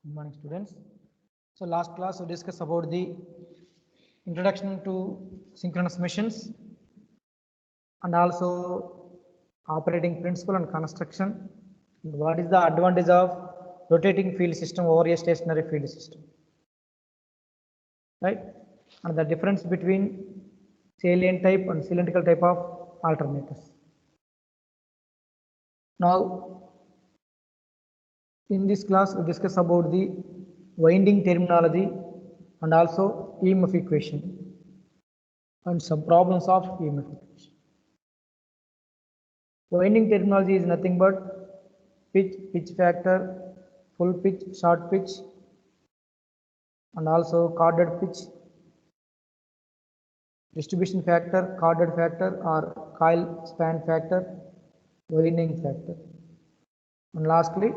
Good morning, students. So last class we discussed about the introduction to synchronous machines and also operating principle and construction. And what is the advantage of rotating field system over a stationary field system, right? And the difference between salient type and cylindrical type of alternators. Now, in this class we discuss about the winding terminology and also EMF equation and some problems of EMF equation. Winding terminology is nothing but pitch, pitch factor, full pitch, short pitch, and also corded pitch, distribution factor, corded factor, or coil span factor, winding factor, and lastly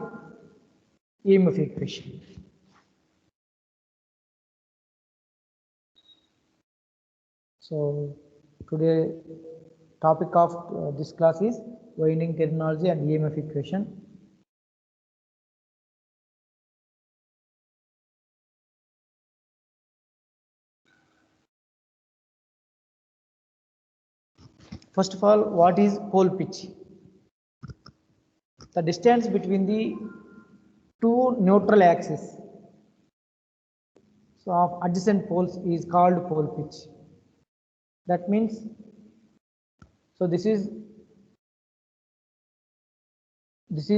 EMF equation. So today topic of this class is winding terminology and EMF equation. First of all, what is pole pitch? The distance between the two neutral axes so of adjacent poles is called pole pitch. That means, so this is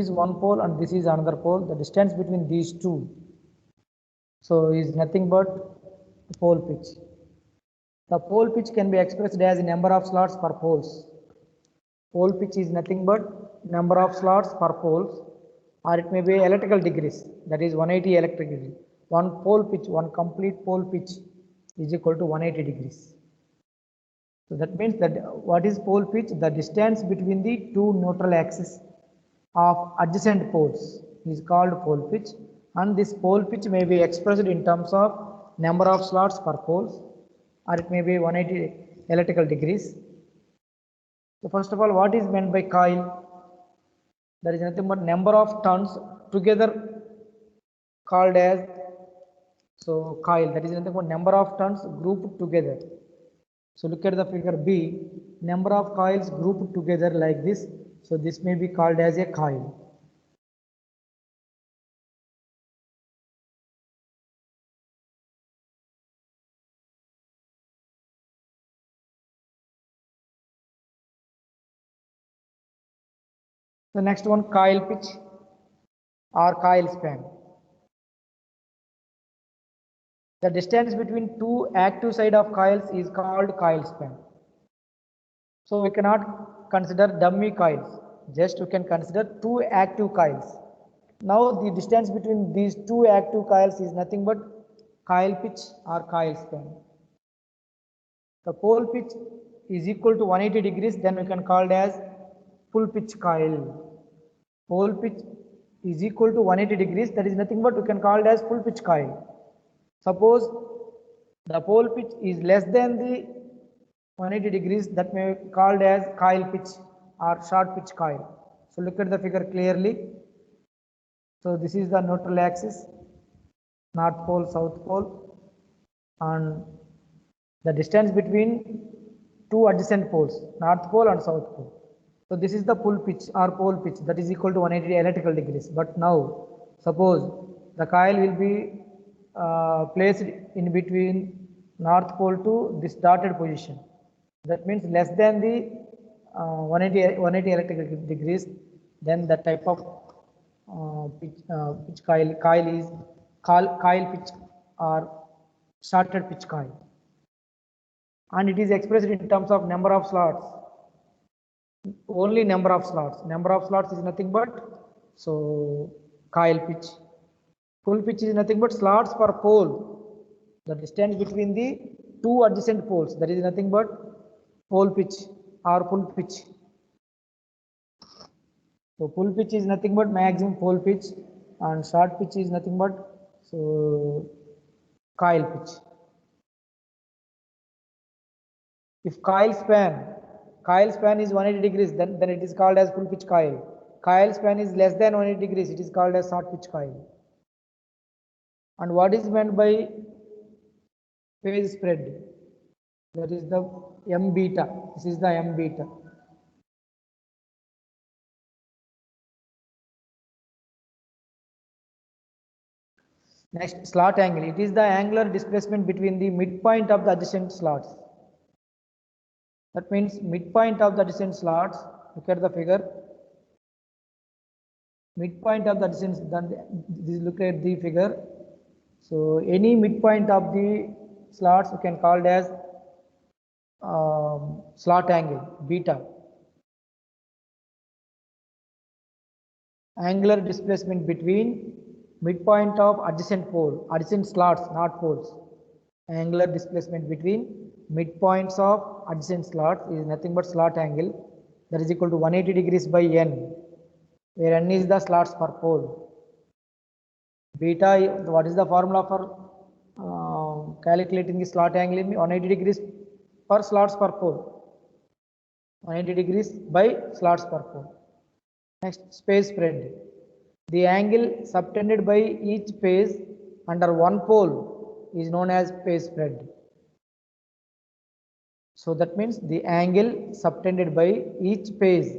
one pole and this is another pole. The distance between these two so is nothing but pole pitch. The pole pitch can be expressed as number of slots per poles. Pole pitch is nothing but number of slots per poles, or it may be electrical degrees, that is 180 electric degree. One pole pitch, one complete pole pitch is equal to 180 degrees. So that means that what is pole pitch? The distance between the two neutral axes of adjacent poles is called pole pitch, and this pole pitch may be expressed in terms of number of slots per poles, or it may be 180 electrical degrees. So first of all, what is meant by coil? There is nothing but number of turns together called as coil. That is nothing but number of turns grouped together. So look at the figure B, number of coils grouped together like this. So this may be called as a coil. The next one, coil pitch or coil span. The distance between two active side of coils is called coil span. So we cannot consider dummy coils, just we can consider two active coils. Now the distance between these two active coils is nothing but coil pitch or coil span. The pole pitch is equal to 180 degrees, then we can call it as full pitch coil. Pole pitch is equal to 180 degrees, that is nothing but we can call it as full pitch coil. Suppose the pole pitch is less than the 180 degrees, that may be called as coil pitch or short pitch coil. So look at the figure clearly. So this is the neutral axis, north pole, south pole, and the distance between two adjacent poles, north pole and south pole. So this is the full pitch or pole pitch, that is equal to 180 electrical degrees. But now suppose the coil will be placed in between north pole to this dotted position. That means less than the 180 electrical degrees, then the type of pitch coil is coil pitch or shorted pitch coil, and it is expressed in terms of number of slots. Only number of slots. Number of slots is nothing but coil pitch. Full pitch is nothing but slots per pole. The distance between the two adjacent poles, that is nothing but pole pitch or full pitch. So full pitch is nothing but maximum pole pitch, and short pitch is nothing but coil pitch. If coil span is 180 degrees, then it is called as full pitch coil. Coil span is less than 180 degrees, it is called as short pitch coil. And what is meant by phase spread? That is the m beta. This is the m beta. Next, slot angle. It is the angular displacement between the midpoint of the adjacent slots. That means midpoint of the adjacent slots. Look at the figure. Midpoint of the adjacent. Look at the figure. So any midpoint of the slots you can call it as slot angle beta. Angular displacement between midpoint of adjacent slots, not poles. Angular displacement between midpoints of adjacent slots is nothing but slot angle, that is equal to 180 degrees by n, where n is the slots per pole. Beta, what is the formula for calculating the slot angle? 180 degrees per slots per pole. 180 degrees by slots per pole. Next, phase spread. The angle subtended by each phase under one pole is known as phase spread. So that means the angle subtended by each phase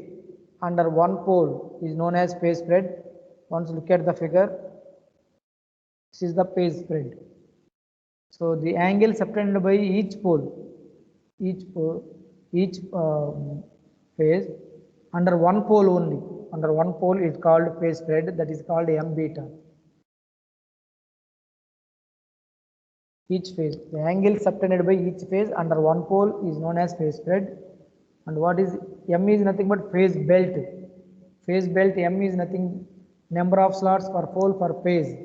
under one pole is known as phase spread. Once look at the figure, this is the phase spread. So the angle subtended by each phase under one pole only. Under one pole is called phase spread, that is called m beta. Each phase, the angle subtended by each phase under one pole is known as phase spread. And what is m is nothing but phase belt. Phase belt, m is nothing, number of slots per pole per phase.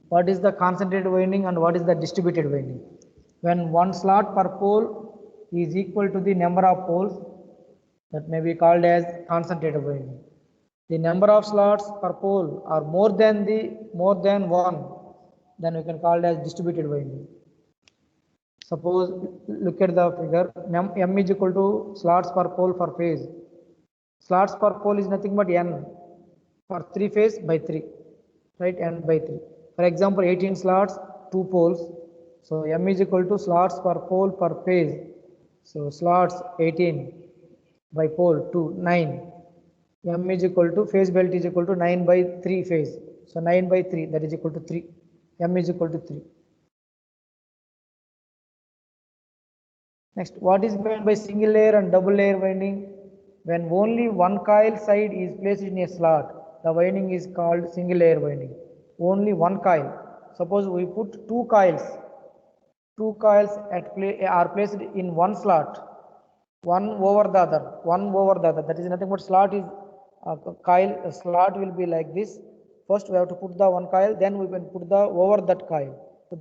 What is the concentrated winding and what is the distributed winding? When one slot per pole is equal to the number of poles, that may be called as concentrated winding. The number of slots per pole are more than one, then we can call it as distributed winding. Suppose look at the figure, m is equal to slots per pole per phase. Slots per pole is nothing but n for 3 phase by 3, right? N by 3. For example, 18 slots, 2 poles. So m is equal to slots per pole per phase. So slots 18 by pole 2, 9. M is equal to phase belt is equal to 9 by 3 phase. So 9 by 3, that is equal to 3. M is equal to 3. Next, what is meant by single layer and double layer winding? When only one coil side is placed in a slot, the winding is called single layer winding. Only one coil. Suppose we put two coils. Two coils are placed in one slot, one over the other. That is nothing but slot is coil. A slot will be like this. First we have to put the one coil, then we can put the over that coil. So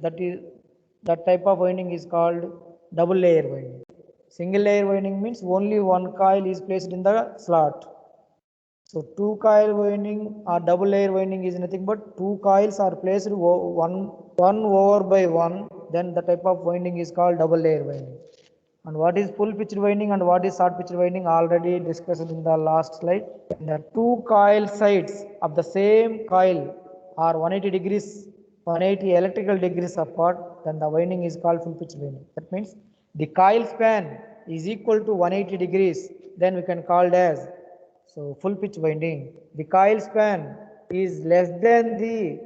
that type of winding is called double layer winding. Single layer winding means only one coil is placed in the slot. So two coil winding or double layer winding is nothing but two coils are placed one over by one, then the type of winding is called double layer winding. And what is full pitch winding and what is short pitch winding already discussed in the last slide. The two coil sides of the same coil are 180 electrical degrees apart, then the winding is called full pitch winding. That means the coil span is equal to 180 degrees, then we can call it as full pitch winding. The coil span is less than the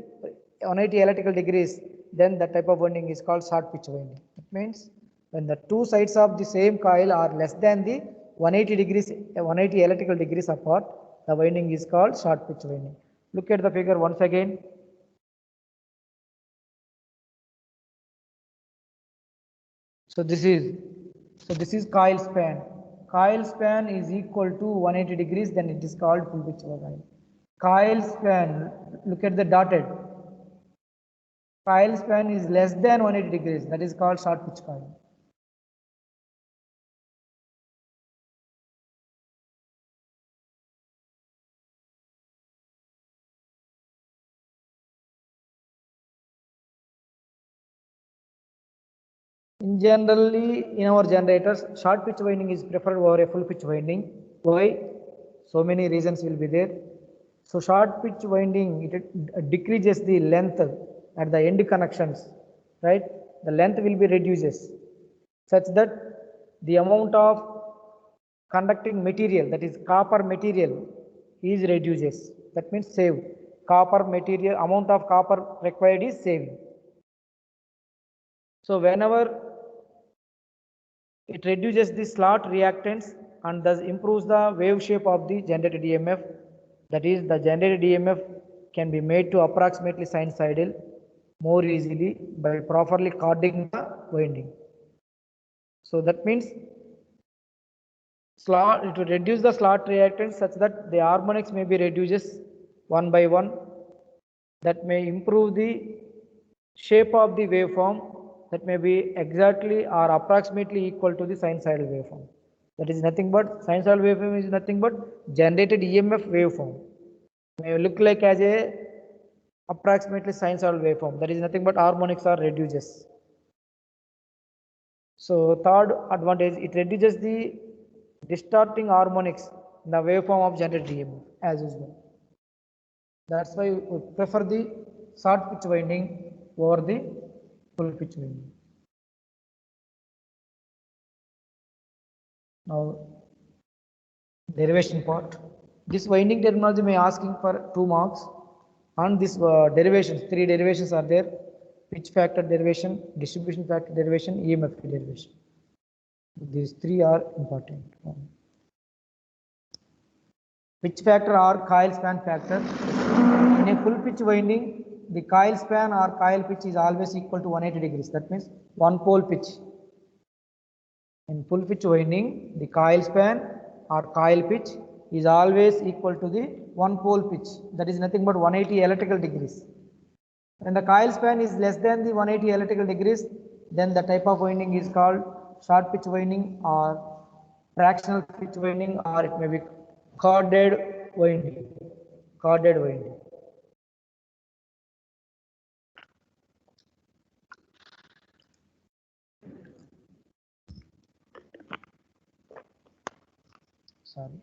180 electrical degrees, then the type of winding is called short pitch winding. That means when the two sides of the same coil are less than the 180 electrical degrees apart, the winding is called short pitch winding. Look at the figure once again. So this is coil span. Coil span is equal to 180 degrees, then it is called full pitch winding. Coil span, look at the dotted. Coil span is less than 180 degrees, that is called short pitch coil. Generally, in our generators, short pitch winding is preferred over a full pitch winding. Why? So many reasons will be there. So short pitch winding, it decreases the length at the end connections, right? The length will be reduces such that the amount of conducting material, that is copper material, is reduces. That means save. Copper material, amount of copper required is saving. So whenever it reduces the slot reactance and thus improves the wave shape of the generated EMF. That is, the generated EMF can be made to approximately sinusoidal more easily by properly cording the winding. So that means it will reduce the slot reactance such that the harmonics may be reduces one by one. That may improve the shape of the waveform, that may be exactly or approximately equal to the sinusoidal waveform. That is nothing but sinusoidal waveform is nothing but generated EMF waveform. May look like as a approximately sinusoidal waveform. That is nothing but harmonics are reduces. So third advantage, it reduces the distorting harmonics in the waveform of generated EMF as usual. That's why we prefer the short pitch winding over the full pitch winding. Now, derivation part. This winding terminology may asking for 2 marks. And this derivations, 3 derivations are there: pitch factor derivation, distribution factor derivation, EMF derivation. These 3 are important. Pitch factor or coil span factor. In a full pitch winding, the coil span or coil pitch is always equal to 180 degrees. That means one pole pitch. In full pitch winding, the coil span or coil pitch is always equal to the one pole pitch. That is nothing but 180 electrical degrees. When the coil span is less than the 180 electrical degrees, then the type of winding is called short pitch winding or fractional pitch winding, or it may be corded winding. Corded winding. Sorry.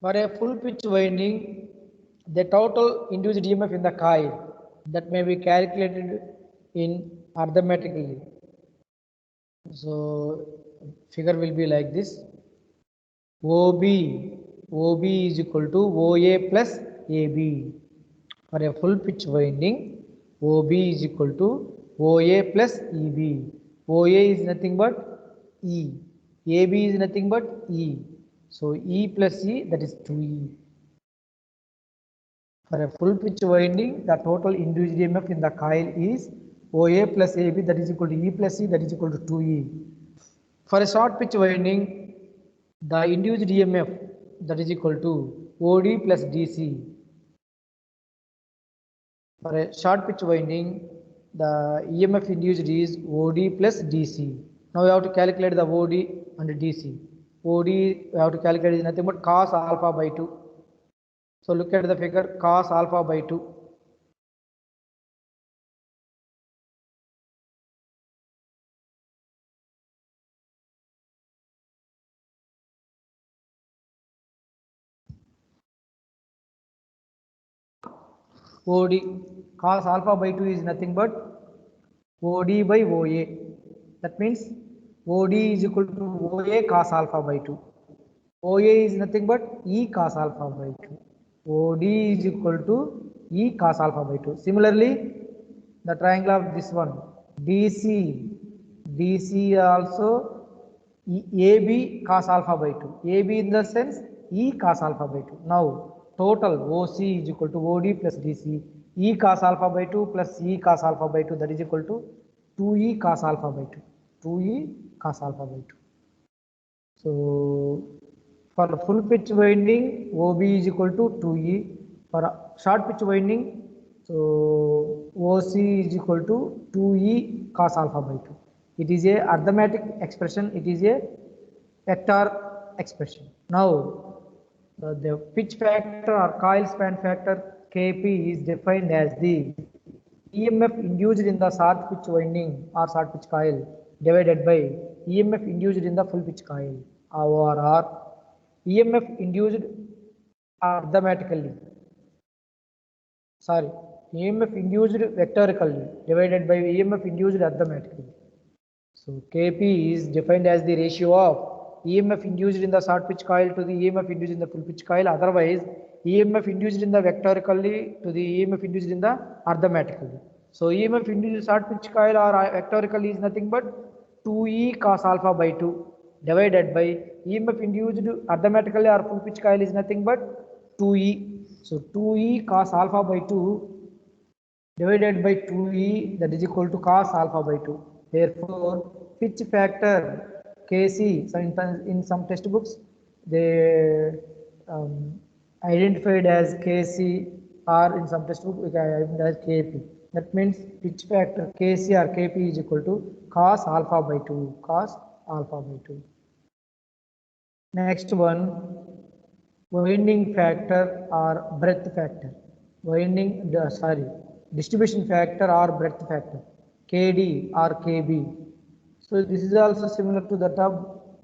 For a full pitch winding, the total induced EMF in the coil that may be calculated in arithmetically. So figure will be like this: OB is equal to OA plus AB. For a full pitch winding, OB is equal to OA plus EB. OA is nothing but E. AB is nothing but E. So E plus E, that is 2E. For a full pitch winding, the total induced EMF in the coil is OA plus AB, that is equal to E plus E, that is equal to 2E. For a short pitch winding, the induced EMF, that is equal to OD plus DC. For a short pitch winding, the EMF induced is OD plus DC. Now we have to calculate the OD and DC. OD we have to calculate is nothing but cos alpha by 2. So look at the figure, cos alpha by 2. OD, cos alpha by 2 is nothing but OD by OA. That means OD is equal to OA cos alpha by 2. OA is nothing but E cos alpha by 2. OD is equal to E cos alpha by 2. Similarly, the triangle of this one, DC also AB cos alpha by 2. AB in the sense E cos alpha by 2. Now, total OC is equal to OD plus DC. E cos alpha by 2 plus E cos alpha by 2, that is equal to 2E cos alpha by 2. 2E cos alpha by 2. So, for full pitch winding, OB is equal to 2E. For short pitch winding, so OC is equal to 2E cos alpha by 2. It is a arithmetic expression, it is a vector expression. Now, the pitch factor or coil span factor Kp is defined as the EMF induced in the short pitch winding or short pitch coil divided by EMF induced in the full pitch coil. or EMF induced arithmetically. Sorry, EMF induced vectorically divided by EMF induced arithmetically. So Kp is defined as the ratio of EMF induced in the short pitch coil to the EMF induced in the full pitch coil. Otherwise, EMF induced in the vectorically to the EMF induced in the arithmetically. So EMF induced in short pitch coil or vectorically is nothing but 2E cos alpha by 2 divided by EMF induced arithmetically or full pitch coil is nothing but 2E. So 2E cos alpha by 2 divided by 2E, that is equal to cos alpha by 2. Therefore, pitch factor Kc, so in some textbooks they identified as Kc, or in some textbook we identified as Kp. That means pitch factor Kc or Kp is equal to cos alpha by 2, cos alpha by 2. Next one, winding factor or breadth factor. Distribution factor or breadth factor, Kd or Kb. So this is also similar to the top,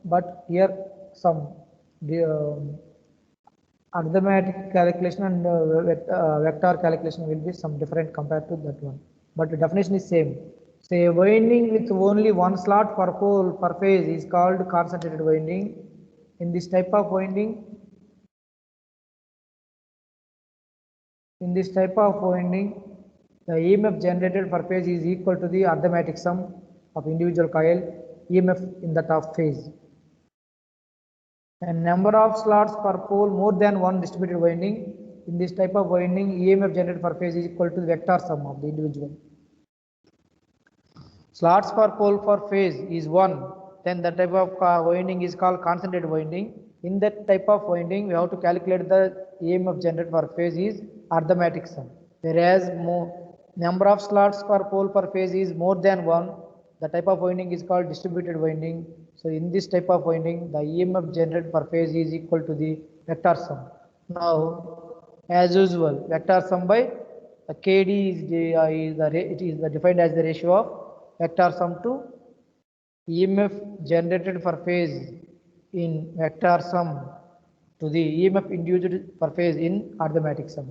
but here some arithmetic calculation and vector calculation will be some different compared to that one. But the definition is same. Say winding with only one slot per pole per phase is called concentrated winding. In this type of winding, the EMF generated per phase is equal to the arithmetic sum of individual coil EMF in the top phase. And number of slots per pole more than one distributed winding. In this type of winding, EMF generated per phase is equal to the vector sum of the individual. Slots per pole per phase is 1. Then the type of winding is called concentrated winding. In that type of winding, we have to calculate the EMF generated per phase is arithmetic sum. Whereas number of slots per pole per phase is more than 1. The type of winding is called distributed winding. So in this type of winding, the EMF generated per phase is equal to the vector sum. Now, as usual, vector sum by the Kd is defined as the ratio of vector sum to EMF generated per phase in vector sum to the EMF induced per phase in arithmetic sum.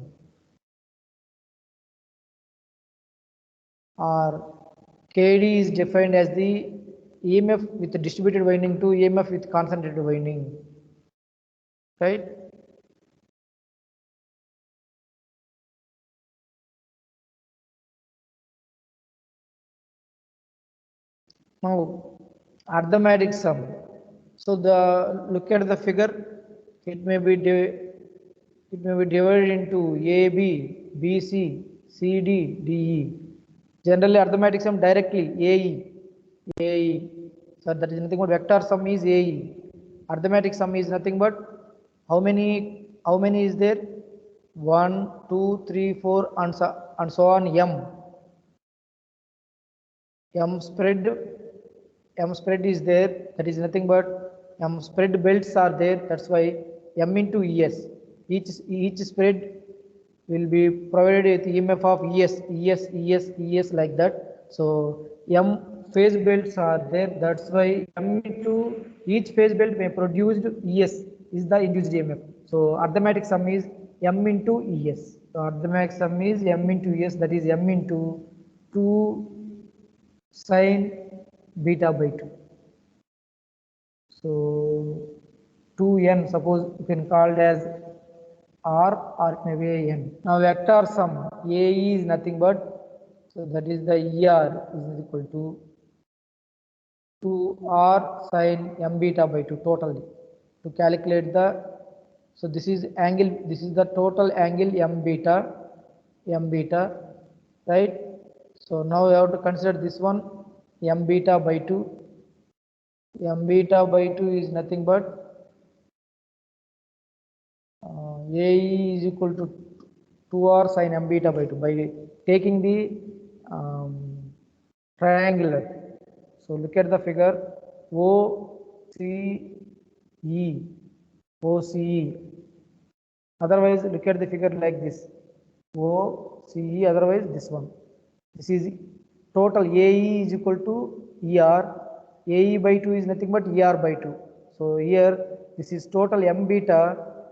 Or Kd is defined as the EMF with the distributed winding to EMF with concentrated winding, right? Now, arithmetic sum. So look at the figure. It may be divided into AB, BC, CD, DE. Generally, arithmetic sum directly AE. So that is nothing but vector sum is AE. Arithmetic sum is nothing but how many is there? 1, 2, 3, 4 and so on M. M spread is there. That is nothing but M spread belts are there. That's why M into ES. Each spread will be provided with EMF of ES like that. So M phase belts are there. That's why M into each phase belt may produce ES is the induced EMF. So arithmetic sum is M into ES. So arithmetic sum is M into ES, that is M into 2 sine beta by 2. So 2n, suppose you can call it as R or maybe N. Now vector sum AE is nothing but, so that is the ER is equal to 2R sine M beta by 2 totally. To calculate the, so this is the total angle M beta, right? So now we have to consider this one M beta by 2. M beta by 2 is nothing but AE is equal to 2R sine M beta by 2 by taking the triangular. So look at the figure OCE. Otherwise, look at the figure like this. OCE, otherwise this one. This is total AE is equal to ER. AE by 2 is nothing but ER by 2. So here this is total m beta.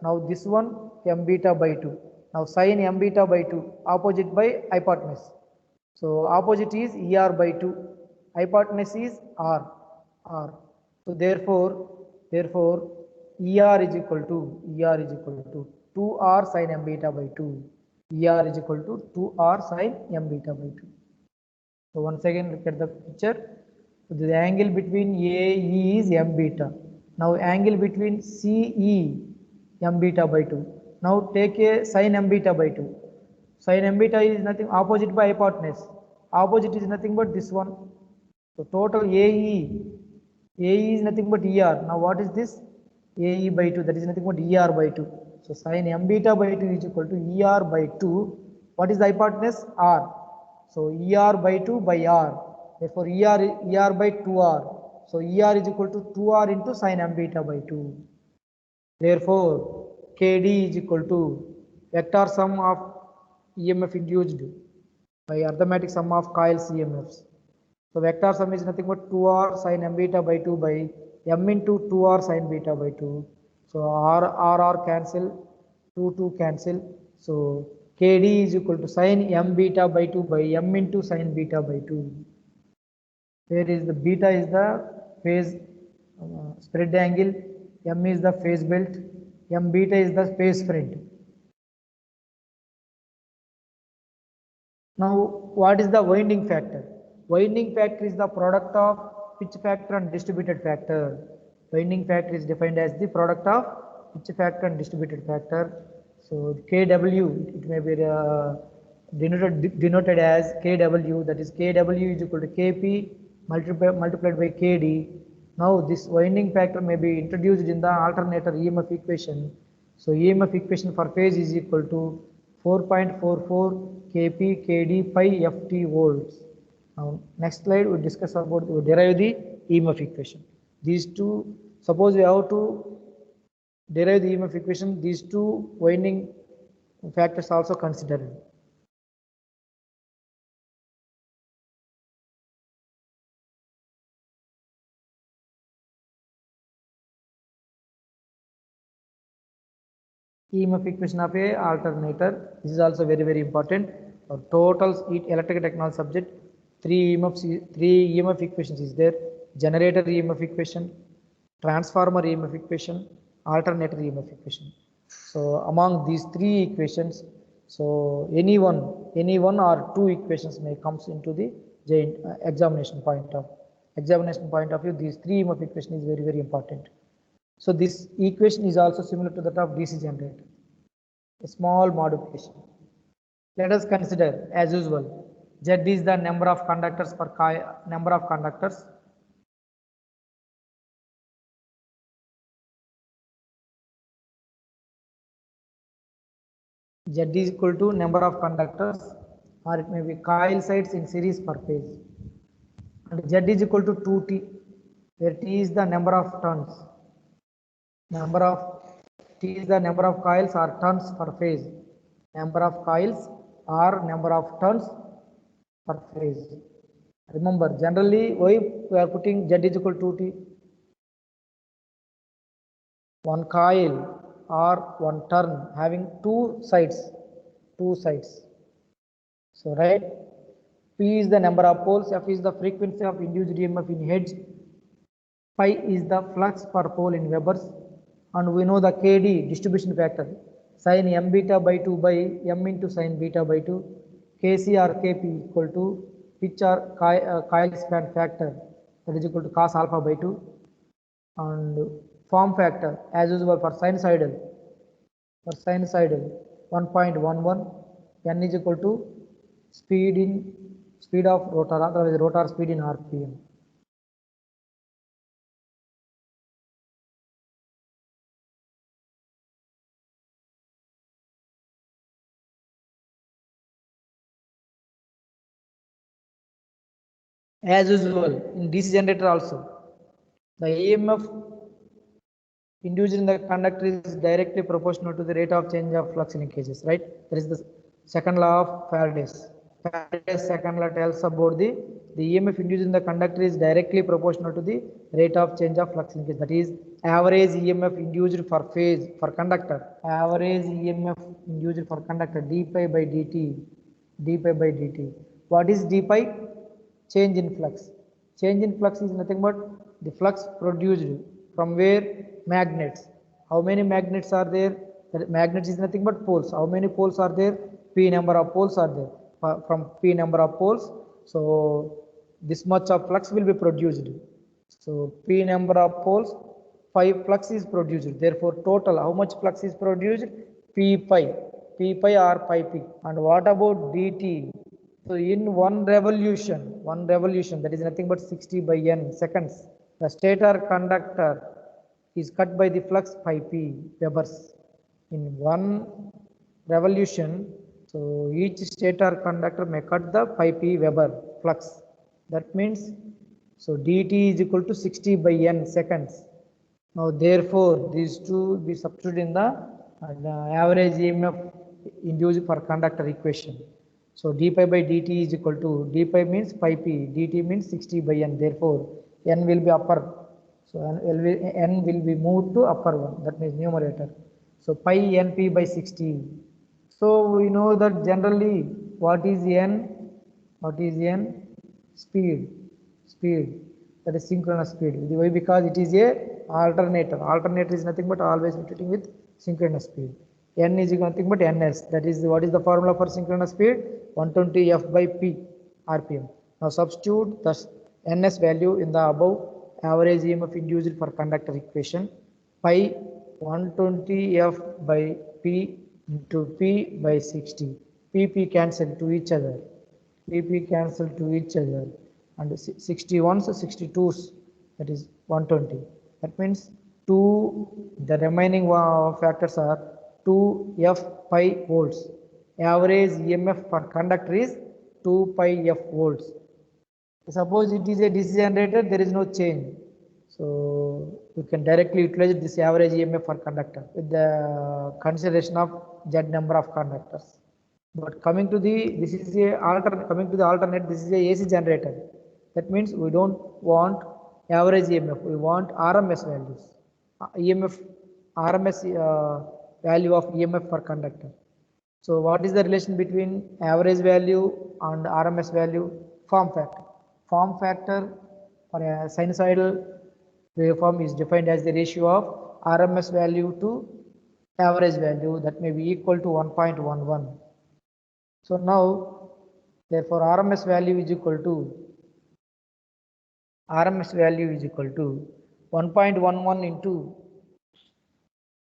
Now this one m beta by 2. Now sin m beta by 2 opposite by hypotenuse. So opposite is ER by 2. Hypotenuse is R. R. So therefore ER is equal to 2R sin m beta by 2. ER is equal to 2R sin m beta by 2. So once again look at the picture. So the angle between AE is m beta. Now angle between CE m beta by 2. Now take a sin m beta by 2. Sin m beta is nothing opposite by hypotenuse. Opposite is nothing but this one. So total AE is nothing but ER. Now what is this? AE by 2, that is nothing but ER by 2. So sin m beta by 2 is equal to ER by 2. What is the hypotenuse? R. So ER by 2 by R. Therefore ER by 2R. So ER is equal to 2R into sin m beta by 2. Therefore KD is equal to vector sum of EMF induced by arithmetic sum of coils EMFs. So vector sum is nothing but 2R sin m beta by 2 by m into 2R sin beta by 2. So R cancel, 2 cancel. So KD is equal to sin m beta by 2 by m into sin beta by 2. Where is the beta is the phase spread angle, m is the phase belt, m beta is the phase spread. Now what is the winding factor? Winding factor is the product of pitch factor and distributed factor. Winding factor is defined as the product of pitch factor and distributed factor. So KW, it may be denoted as KW, that is KW is equal to KP multiplied by KD. Now this winding factor may be introduced in the alternator EMF equation. So EMF equation for phase is equal to 4.44 Kp Kd pi Ft volts. Now next slide we discuss about, we derive the EMF equation. These two, suppose we have to derive the EMF equation, these two winding factors also considered. EMF equation of a alternator. This is also very important. Our total electrical technology subject, three EMF equations is there: generator EMF equation, transformer EMF equation, alternator EMF equation. So among these three equations, so any one or two equations may comes into the examination point of view. These three EMF equation is very important. So this equation is also similar to that of DC generator. A small modification. Let us consider as usual. Z is the number of conductors per coil. Number of conductors. Z is equal to number of conductors, or it may be coil sides in series per phase. And Z is equal to 2T, where T is the number of turns. T is the number of coils or turns per phase. Number of coils or number of turns per phase. Remember, generally, why we are putting Z is equal to T? One coil or one turn having two sides. So, right, P is the number of poles, F is the frequency of induced EMF in hertz, pi is the flux per pole in Webers, and we know the KD distribution factor, sin m beta by 2 by m into sin beta by 2, Kc or Kp equal to pitch or coil span factor, that is equal to cos alpha by 2, and form factor as usual for sinusoidal 1.11, n is equal to speed of rotor, otherwise rotor speed in RPM. As usual in DC generator also, the EMF induced in the conductor is directly proportional to the rate of change of flux linkages, right? That is the second law of Faraday's. Faraday's second law tells about the EMF induced in the conductor is directly proportional to the rate of change of flux linkage. That is average EMF induced for phase for conductor. Average EMF induced for conductor d pi by dt. d pi by dt. What is d pi? Change in flux. Change in flux is nothing but the flux produced from where? Magnets. How many magnets are there? That magnets is nothing but poles. How many poles are there? P number of poles are there. From P number of poles, so this much of flux will be produced. So P number of poles, 5 flux is produced. Therefore total how much flux is produced? P pi. P pi or pi p. And what about dt? So in one revolution that is nothing but 60 by n seconds, the stator conductor is cut by the flux pi p webers. In one revolution, so each stator conductor may cut the pi p Weber flux. That means, so dt is equal to 60 by n seconds. Now therefore these two be substituted in the average EMF induced for conductor equation. So d pi by dt is equal to, d pi means pi p, dt means 60 by n. Therefore n will be upper. So n will be moved to upper one. That means numerator. So pi np by 60. So we know that generally what is n? What is n? Speed. Speed. That is synchronous speed. Why? Because it is a alternator. Alternator is nothing but always rotating with synchronous speed. N is nothing but ns. That is what is the formula for synchronous speed? 120 f by p rpm. Now substitute the ns value in the above average EMF induced for conductor equation. Pi 120 f by p into p by 60. P cancel to each other. P cancel to each other. And 61s, 62s, that is 120. That means 2, the remaining factors are 2 f pi volts. Average EMF for conductor is 2 pi f volts. Suppose it is a DC generator, there is no change. So you can directly utilize this average EMF for conductor with the consideration of Z number of conductors. But coming to the, this is a coming to the alternate, this is a AC generator. That means we don't want average EMF, we want RMS values. EMF, RMS value of EMF for conductor. So what is the relation between average value and RMS value? Form factor. Form factor for a sinusoidal waveform is defined as the ratio of RMS value to average value, that may be equal to 1.11. So now therefore RMS value is equal to 1.11 into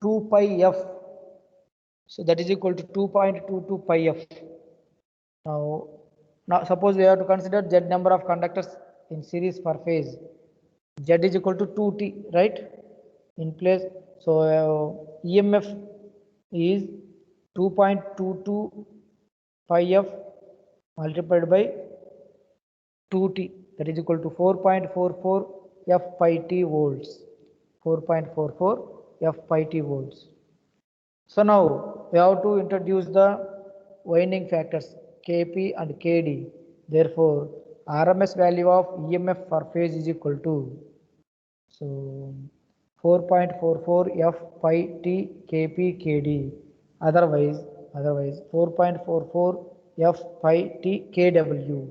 2 pi f. So that is equal to 2.22 pi f. Now suppose we have to consider Z number of conductors in series per phase. Z is equal to 2t, right? In place, so EMF is 2.22 pi f multiplied by 2t, that is equal to 4.44 f pi t volts. 4.44 f pi t volts. So now we have to introduce the winding factors Kp and Kd. Therefore, RMS value of EMF for phase is equal to, so 4.44 f pi t Kp Kd. Otherwise 4.44 f pi t Kw.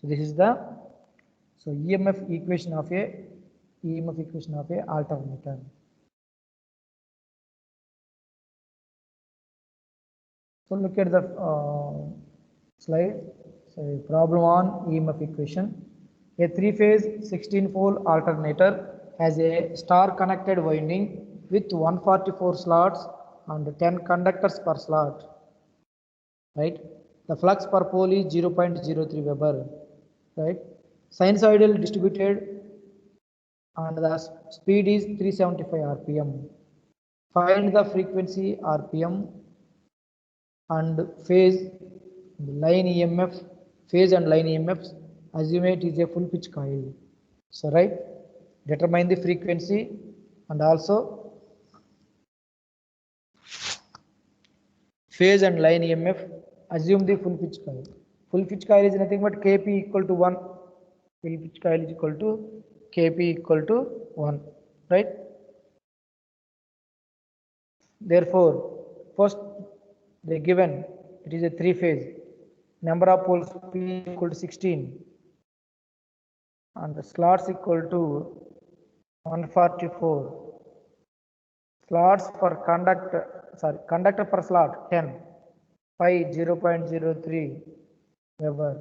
So this is the EMF equation of a alternator. So look at the slide. So problem on EMF equation. A 3-phase 16-pole alternator has a star connected winding with 144 slots and 10 conductors per slot. Right? The flux per pole is 0.03 Weber. Right? Sinusoidal distributed and the speed is 375 rpm. Find the frequency rpm and phase line EMF, phase and line EMFs. Assume it is a full pitch coil. So right, determine the frequency and also phase and line EMF Assume the full pitch coil. Full pitch coil is nothing but Kp equal to 1. Full pitch coil is equal to Kp equal to 1, right? Therefore, first they given it is a 3-phase. Number of poles P equal to 16 and the slots equal to 144. Slots for conductor per slot 10, pi 0.03 Weber.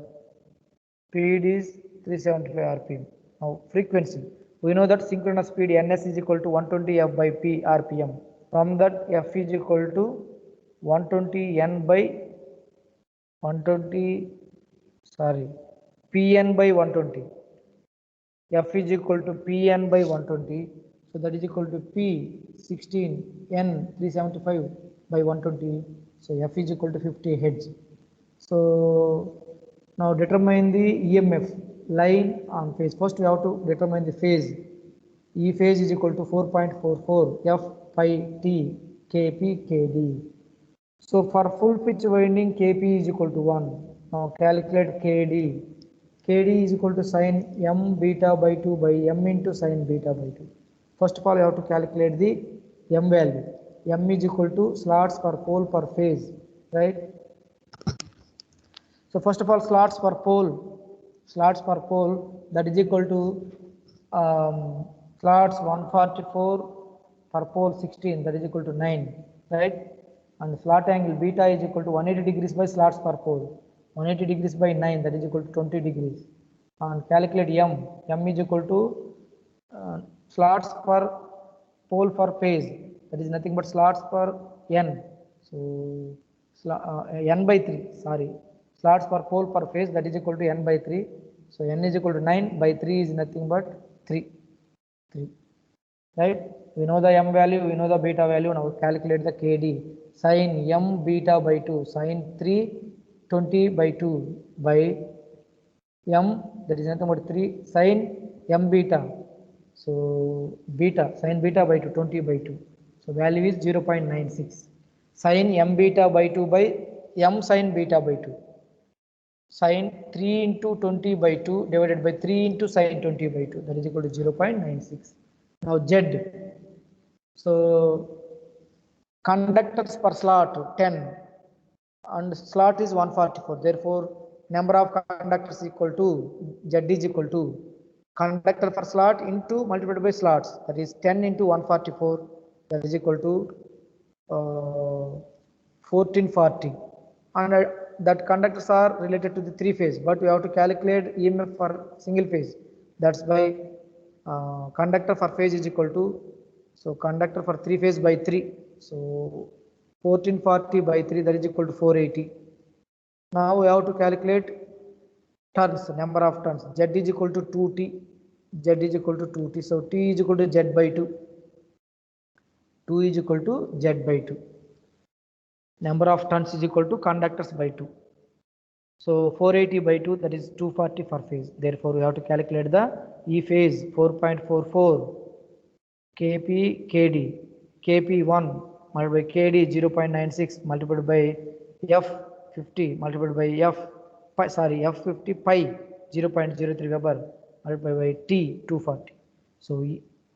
Speed is 375 rpm. Now frequency, we know that synchronous speed ns is equal to 120 f by p rpm. From that f is equal to 120 n by 120 pn by 120. F is equal to pn by 120. So that is equal to p 16 n 375 by 120. So F is equal to 50 Hz. So now determine the EMF line on phase. First we have to determine the phase. E phase is equal to 4.44 F pi T Kp Kd. So for full pitch winding Kp is equal to 1. Now calculate Kd. Kd is equal to sin m beta by 2 by m into sin beta by 2. First of all, you have to calculate the m value. M is equal to slots per pole per phase, right? So first of all, slots per pole that is equal to slots 144 per pole 16, that is equal to 9, right? And the slot angle beta is equal to 180 degrees by slots per pole. 180 degrees by 9, that is equal to 20 degrees. And calculate m. M is equal to slots per pole per phase, that is nothing but slots per n. So n by 3, slots per pole per phase, that is equal to n by 3. So n is equal to 9 by 3 is nothing but 3, right? We know the m value, we know the beta value. Now calculate the Kd. Sin m beta by 2, sin 3 20 by 2 by m, that is nothing but 3 sin m beta. So beta, sin beta by 2, 20 by 2. So value is 0.96. Sin m beta by 2 by m sin beta by 2. Sin 3 into 20 by 2 divided by 3 into sin 20 by 2, that is equal to 0.96. Now Z. So conductors per slot 10 and slot is 144. Therefore, number of conductors equal to Z is equal to conductor per slot into multiplied by slots, that is 10 into 144, that is equal to 1440. And that conductors are related to the 3-phase, but we have to calculate EMF for single phase. That's by conductor for phase is equal to, so conductor for 3-phase by 3. So 1440 by 3, that is equal to 480. Now we have to calculate turns, number of turns. Z is equal to 2t. Z is equal to 2t. So T is equal to Z by 2. 2 is equal to Z by 2. Number of turns is equal to conductors by 2. So 480 by 2, that is 240 for phase. Therefore, we have to calculate the E phase 4.44 Kp Kd. Kp 1 multiplied by Kd 0.96 multiplied by F50 multiplied by F50 pi 0.03 Weber multiplied by T 240. So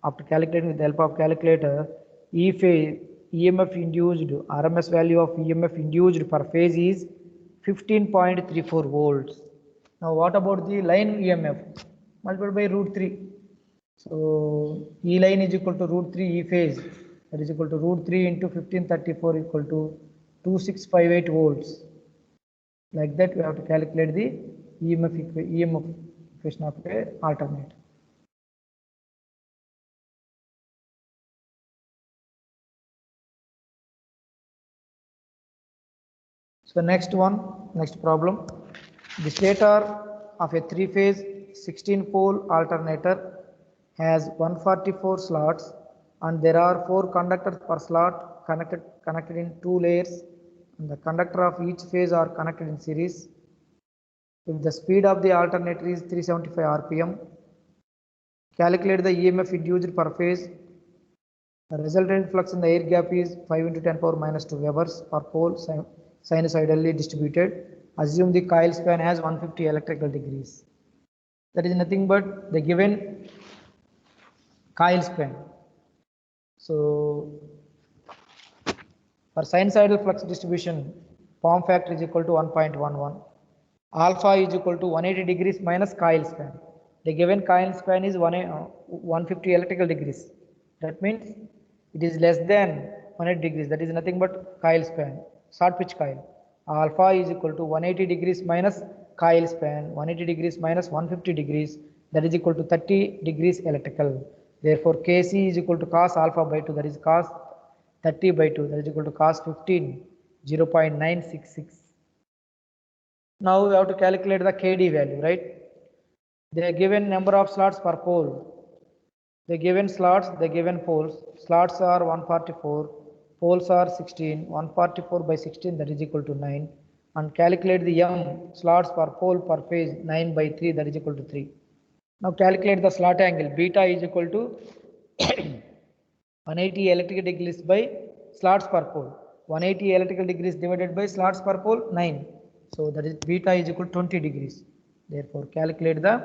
after calculating with the help of calculator, E phase EMF induced, RMS value of EMF induced per phase is 15.34 volts. Now what about the line EMF? Multiplied by root 3. So E line is equal to root 3 E phase, that is equal to root 3 into 1534 equal to 2658 volts. Like that we have to calculate the EMF equation of a alternator. So next problem. The stator of a 3-phase 16-pole alternator has 144 slots and there are 4 conductors per slot connected in 2 layers, and the conductor of each phase are connected in series. If the speed of the alternator is 375 rpm, calculate the EMF induced per phase. The resultant flux in the air gap is 5 into 10 power minus 2 Webers per pole sinusoidally distributed. Assume the coil span has 150 electrical degrees. That is nothing but the given coil span. So for sinusoidal flux distribution, form factor is equal to 1.11. Alpha is equal to 180 degrees minus coil span. The given coil span is 150 electrical degrees. That means it is less than 180 degrees. That is nothing but coil span, short pitch coil. Alpha is equal to 180 degrees minus coil span, 180 degrees minus 150 degrees, that is equal to 30 degrees electrical. Therefore, Kc is equal to cos alpha by 2, that is cos 30 by 2, that is equal to cos 15, 0.966. Now we have to calculate the Kd value, right? They are given number of slots per pole. The given slots, the given poles. Slots are 144, poles are 16. 144 by 16, that is equal to 9. And calculate the m slots per pole per phase, 9 by 3, that is equal to 3. Now calculate the slot angle. Beta is equal to 180 electrical degrees by slots per pole. 180 electrical degrees divided by slots per pole, 9. So that is beta is equal to 20 degrees. Therefore, calculate the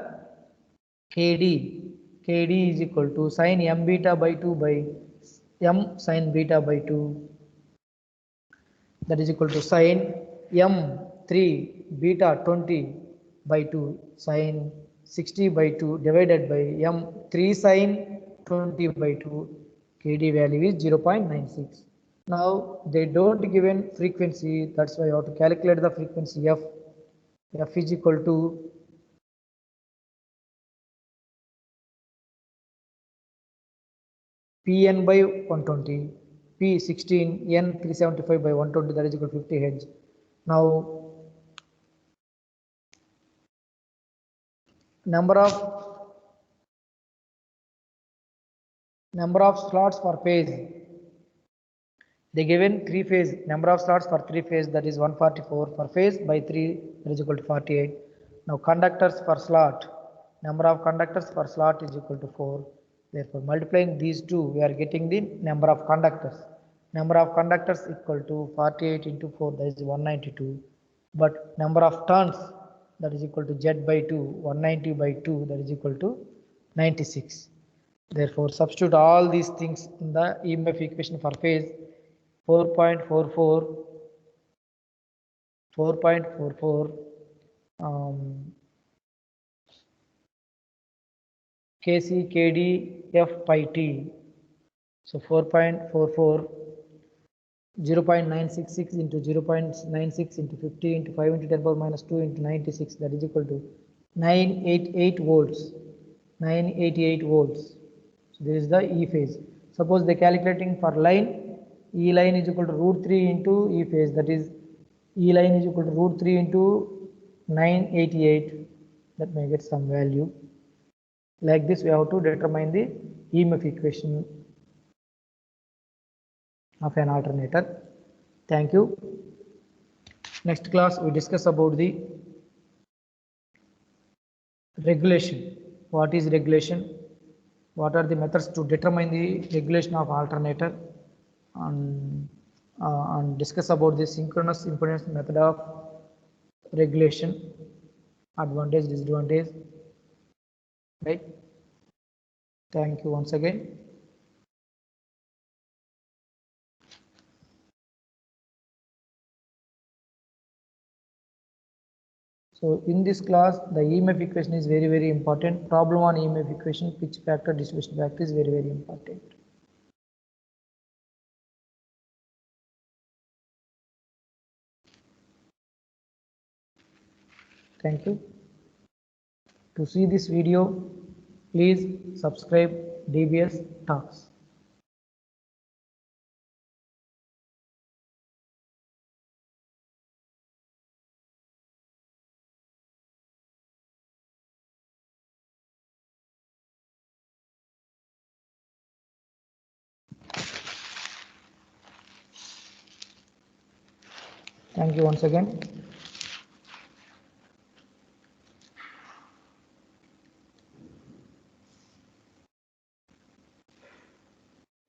Kd. Kd is equal to sin m beta by 2 by m sin beta by 2. That is equal to sin m 3 beta 20 by 2 sin 60 by 2 divided by m 3 sin 20 by 2. Kd value is 0.96. Now they don't given frequency, that's why you have to calculate the frequency f. F is equal to Pn by 120, P 16, N 375 by 120, that is equal to 50 Hz. Now number of slots per phase. They given 3 phase, number of slots for 3 phase, that is 144 per phase by 3, that is equal to 48. Now conductors per slot, number of conductors per slot is equal to 4. Therefore, multiplying these two, we are getting the number of conductors. Number of conductors equal to 48 into 4, that is 192. But number of turns, that is equal to Z by 2, 190 by 2, that is equal to 96. Therefore, substitute all these things in the EMF equation for phase. 4.44 Kc Kd F pi t. So 4.44 0.966 into 0.96 into 50 into 5 into 10 power minus 2 into 96, that is equal to 988 volts. 988 volts. So this is the E phase. Suppose they calculating for line, E line is equal to root 3 into E phase, that is E line is equal to root 3 into 988, that may get some value. Like this we have to determine the EMF equation of an alternator. Thank you. Next class we discuss about the regulation. What is regulation? What are the methods to determine the regulation of alternator? And discuss about the synchronous impedance method of regulation, advantage, disadvantage, right? Thank you once again. So in this class, the EMF equation is very, very important. Problem on EMF equation, pitch factor, distribution factor is very, very important. Thank you. To see this video, please subscribe DBS Talks. Thank you once again.